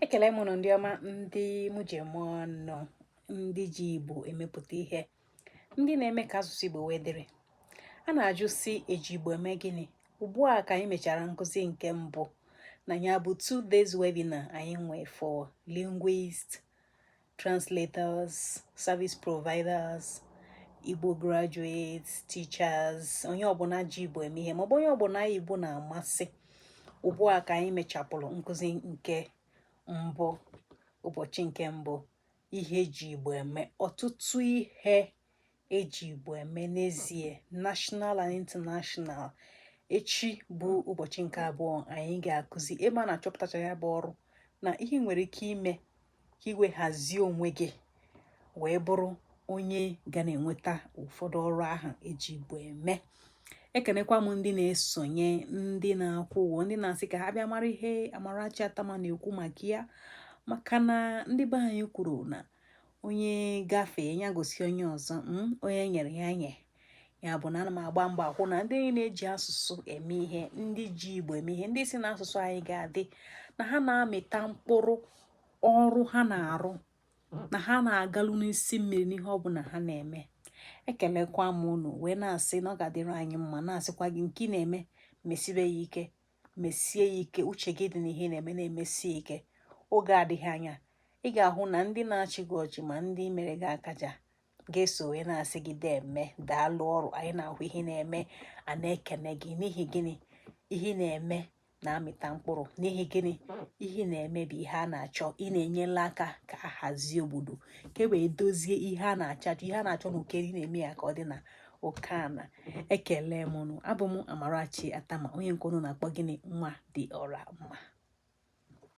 Ekele m unu ndị ọma, ndị mụ ji eme ọnụ, ndị ji Igbo emepụta ihe, ndị na-eme ka asụsụ Igbo wee dịrị. A na-ajụ si eji Igbo eme gịnị? Ugbu a ka anyị mechara nkụzi nke mbụ na ya bụ 2 days webinar anyị nwee for linguists, translators, service providers, Igbo graduates, teachers, onye ọbụla ji Igbo eme ihe maọbụ onye ọbụla Igbo na-amasị. Ugbu a ka anyị mechapụrụ nkụzi nke mbụ, ụbọchị nke mbụ, ihe eji Igbo eme. Ọtụtụ ihe eji Igbo eme n'ezie, national and international. Echi bụ ụbọchị nke abụọ, anyị ga-akụzi ebe a na-achọpụtacha ya bụ ọrụ na ihe nwere ike ime ka iwe hazie onwe gị wee bụrụ onye ga na-enweta ụfọdụ ọrụ ahụ eji Igbo eme. Ekenekwa m ndị na-esonye, ndị na-akwụ ụgwọ, ndị na-asị ka ha bịa mara ihe Amarachi Atama na-ekwu maka ya, maka na ndị be anyị kwuru na onye gafee ya gosi onye ọzọ, onye nyere ya nye. Ya bụ na ana m agba mbọ akwụ na ndị na-eji asụsụ eme ihe, ndị ji Igbo eme ihe, ndị si na asụsụ anyị ga-adị, na ha na-amịta mkpụrụ ọrụ ha na-arụ, na ha na-agalụ n'isi mmiri n'ihe ọbụla ha na-eme. Ekelekwa m unu wee na-asị na ọ ga-adịrị anyị mma, na-asịkwa gị nke ị na-eme mesibe ya ike, mesie ya ike, uche gị dị n'ihe na-eme, na-emesie ike. Oge adịghị anya ị ga-ahụ na ndị na-achị gị ọchị ma ndị mere gị akaja ga-eso wee na-asị gị deme daalụ ọrụ, anyị na-ahụ ihe na-eme, a na-ekene gị n'ihi gịnị? Ihe na-eme na-amịta mkpụrụ. N'ihi gịnị? Ihe na-eme bụ ihe a na-achọ. Ị na-enyela aka ka a hazie obodo, ka e wee dozie ihe a na-achọ ihe a na-achọ n'oke ị na-eme ya ka ọ dị na oke ana. Ekele m unu. Abụ m Amarachi Atama, onye nke unu na-akpọ gịnị? Nwa dị ọra mma.